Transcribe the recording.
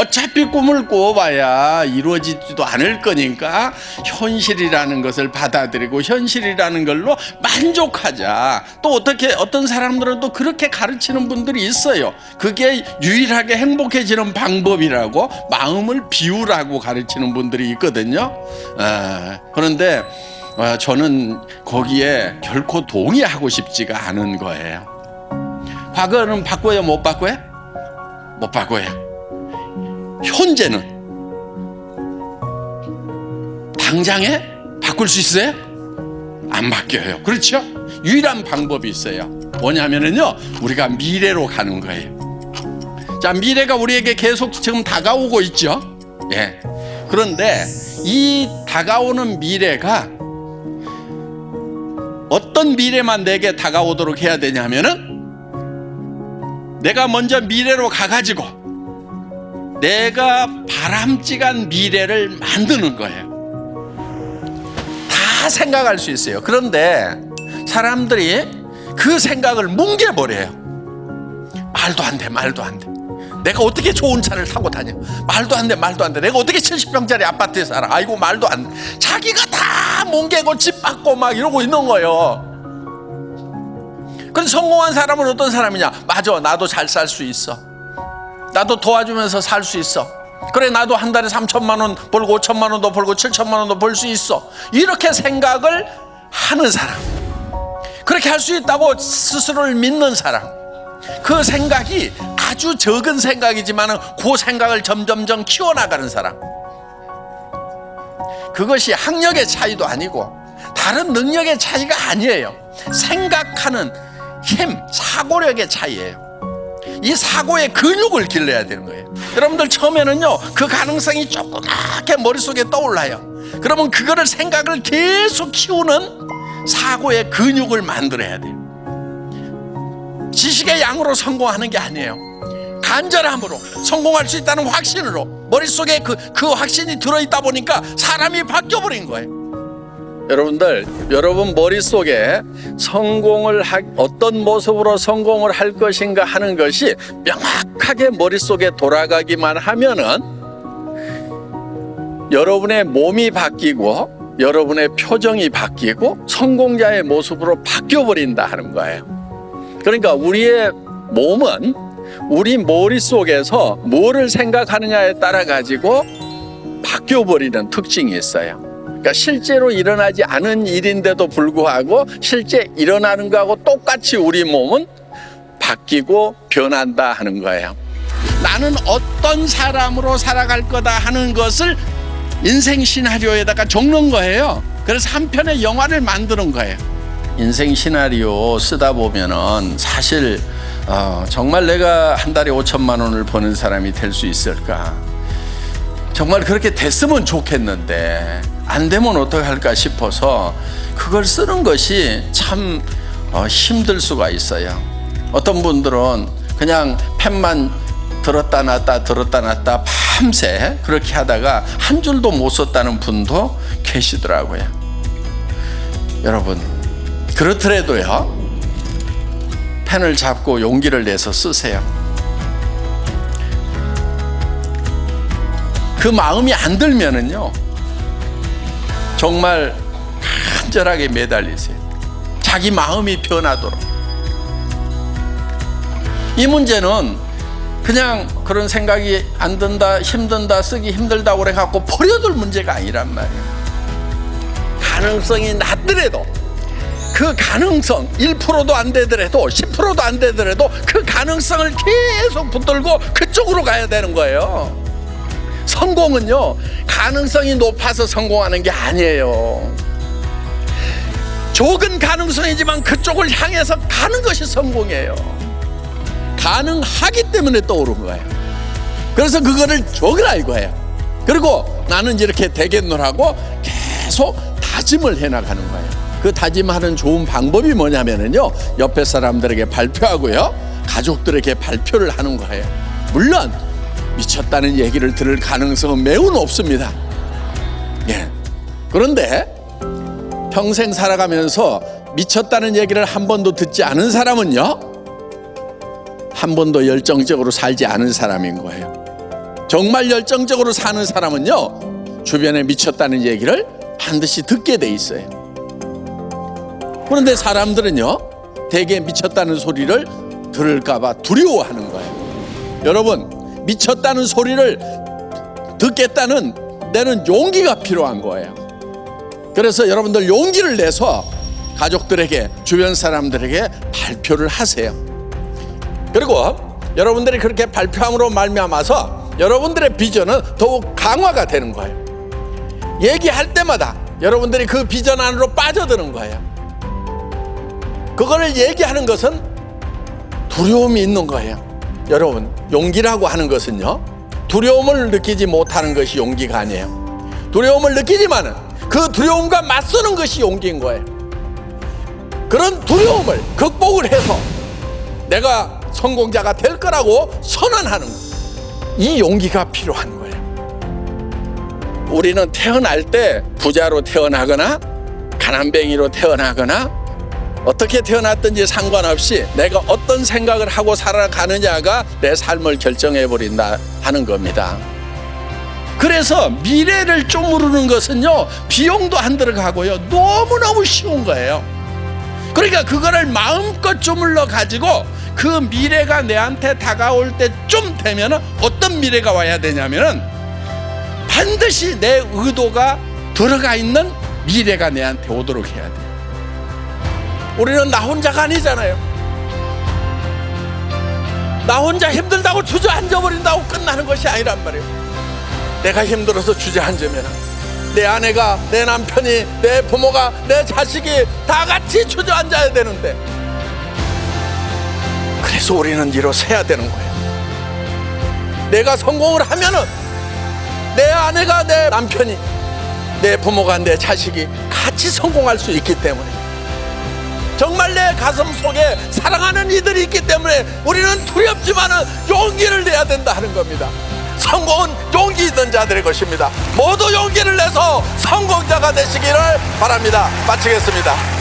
어차피 꿈을 꿔봐야 이루어지지도 않을 거니까 현실이라는 것을 받아들이고 현실이라는 걸로 만족하자. 또 어떤 사람들은 또 그렇게 가르치는 분들이 있어요. 그게 유일하게 행복해지는 방법이라고, 마음을 비우라고 가르치는 분들이 있거든요. 그런데 저는 거기에 결코 동의하고 싶지가 않은 거예요. 과거는 바꿔요, 못 바꿔요? 못 바꿔요. 현재는 당장에 바꿀 수 있어요? 안 바뀌어요. 그렇죠? 유일한 방법이 있어요. 뭐냐면요, 우리가 미래로 가는 거예요. 자, 미래가 우리에게 계속 지금 다가오고 있죠. 예. 그런데 이 다가오는 미래가 어떤 미래만 내게 다가오도록 해야 되냐면은, 내가 먼저 미래로 가가지고 내가 바람직한 미래를 만드는 거예요. 다 생각할 수 있어요. 그런데 사람들이 그 생각을 뭉개버려요. 말도 안 돼, 말도 안 돼. 내가 어떻게 좋은 차를 타고 다녀? 말도 안 돼, 말도 안 돼. 내가 어떻게 70평짜리 아파트에 살아? 아이고, 말도 안 돼. 자기가 다 뭉개고 집 받고 막 이러고 있는 거예요. 그런데 성공한 사람은 어떤 사람이냐? 맞아, 나도 잘 살 수 있어. 나도 도와주면서 살 수 있어. 그래, 나도 한 달에 3천만 원 벌고 5천만 원도 벌고 7천만 원도 벌 수 있어. 이렇게 생각을 하는 사람, 그렇게 할 수 있다고 스스로를 믿는 사람, 그 생각이 아주 적은 생각이지만 그 생각을 점점점 키워나가는 사람, 그것이 학력의 차이도 아니고 다른 능력의 차이가 아니에요. 생각하는 힘, 사고력의 차이예요. 이 사고의 근육을 길러야 되는 거예요. 여러분들 처음에는요, 그 가능성이 조그맣게 머릿속에 떠올라요. 그러면 그거를 생각을 계속 키우는 사고의 근육을 만들어야 돼요. 지식의 양으로 성공하는 게 아니에요. 간절함으로, 성공할 수 있다는 확신으로, 머릿속에 그 확신이 들어있다 보니까 사람이 바뀌어버린 거예요. 여러분들, 여러분 머릿속에 어떤 모습으로 성공을 할 것인가 하는 것이 명확하게 머릿속에 돌아가기만 하면은 여러분의 몸이 바뀌고 여러분의 표정이 바뀌고 성공자의 모습으로 바뀌어버린다 하는 거예요. 그러니까 우리의 몸은 우리 머릿속에서 뭐를 생각하느냐에 따라 가지고 바뀌어버리는 특징이 있어요. 그러니까 실제로 일어나지 않은 일인데도 불구하고 실제 일어나는 거하고 똑같이 우리 몸은 바뀌고 변한다 하는 거예요. 나는 어떤 사람으로 살아갈 거다 하는 것을 인생 시나리오에다가 적는 거예요. 그래서 한 편의 영화를 만드는 거예요. 인생 시나리오 쓰다 보면은 사실 정말 내가 한 달에 5천만 원을 버는 사람이 될 수 있을까? 정말 그렇게 됐으면 좋겠는데 안 되면 어떡할까 싶어서 그걸 쓰는 것이 참 힘들 수가 있어요. 어떤 분들은 그냥 펜만 들었다 놨다 밤새 그렇게 하다가 한 줄도 못 썼다는 분도 계시더라고요. 여러분, 그렇더라도요, 펜을 잡고 용기를 내서 쓰세요. 그 마음이 안 들면은요, 정말 간절하게 매달리세요. 자기 마음이 변하도록. 이 문제는 그냥 그런 생각이 안 든다, 힘든다, 쓰기 힘들다고 그래 갖고 버려둘 문제가 아니란 말이에요. 가능성이 낮더라도, 그 가능성 1%도 안 되더라도 10%도 안 되더라도 그 가능성을 계속 붙들고 그쪽으로 가야 되는 거예요. 성공은요, 가능성이 높아서 성공하는 게 아니에요. 적은 가능성이지만 그쪽을 향해서 가는 것이 성공이에요. 가능하기 때문에 떠오른 거예요. 그래서 그거를 적으라 이거예요. 그리고 나는 이렇게 되겠노라고 계속 다짐을 해나가는 거예요. 그 다짐하는 좋은 방법이 뭐냐면요, 옆에 사람들에게 발표하고요, 가족들에게 발표를 하는 거예요. 물론 미쳤다는 얘기를 들을 가능성은 매우 높습니다. 예. 그런데 평생 살아가면서 미쳤다는 얘기를 한 번도 듣지 않은 사람은요, 한 번도 열정적으로 살지 않은 사람인 거예요. 정말 열정적으로 사는 사람은요, 주변에 미쳤다는 얘기를 반드시 듣게 돼 있어요. 그런데 사람들은요, 대개 미쳤다는 소리를 들을까봐 두려워하는 거예요. 여러분, 미쳤다는 소리를 듣겠다는 내는 용기가 필요한 거예요. 그래서 여러분들 용기를 내서 가족들에게, 주변 사람들에게 발표를 하세요. 그리고 여러분들이 그렇게 발표함으로 말미암아서 여러분들의 비전은 더욱 강화가 되는 거예요. 얘기할 때마다 여러분들이 그 비전 안으로 빠져드는 거예요. 그거를 얘기하는 것은 두려움이 있는 거예요. 여러분, 용기라고 하는 것은요, 두려움을 느끼지 못하는 것이 용기가 아니에요. 두려움을 느끼지만은 그 두려움과 맞서는 것이 용기인 거예요. 그런 두려움을 극복을 해서 내가 성공자가 될 거라고 선언하는 것, 이 용기가 필요한 거예요. 우리는 태어날 때 부자로 태어나거나 가난뱅이로 태어나거나 어떻게 태어났든지 상관없이 내가 어떤 생각을 하고 살아가느냐가 내 삶을 결정해버린다 하는 겁니다. 그래서 미래를 쪼무르는 것은요, 비용도 안 들어가고요, 너무너무 쉬운 거예요. 그러니까 그거를 마음껏 쪼물러 가지고 그 미래가 내한테 다가올 때쯤 되면 어떤 미래가 와야 되냐면은 반드시 내 의도가 들어가 있는 미래가 내한테 오도록 해야 돼요. 우리는 나 혼자가 아니잖아요. 나 혼자 힘들다고 주저앉아버린다고 끝나는 것이 아니란 말이에요. 내가 힘들어서 주저앉으면 내 아내가, 내 남편이, 내 부모가, 내 자식이 다 같이 주저앉아야 되는데, 그래서 우리는 일어서야 되는 거예요. 내가 성공을 하면은 내 아내가, 내 남편이, 내 부모가, 내 자식이 같이 성공할 수 있기 때문에, 정말 내 가슴 속에 사랑하는 이들이 있기 때문에 우리는 두렵지만은 용기를 내야 된다 하는 겁니다. 성공은 용기 있는 자들의 것입니다. 모두 용기를 내서 성공자가 되시기를 바랍니다. 마치겠습니다.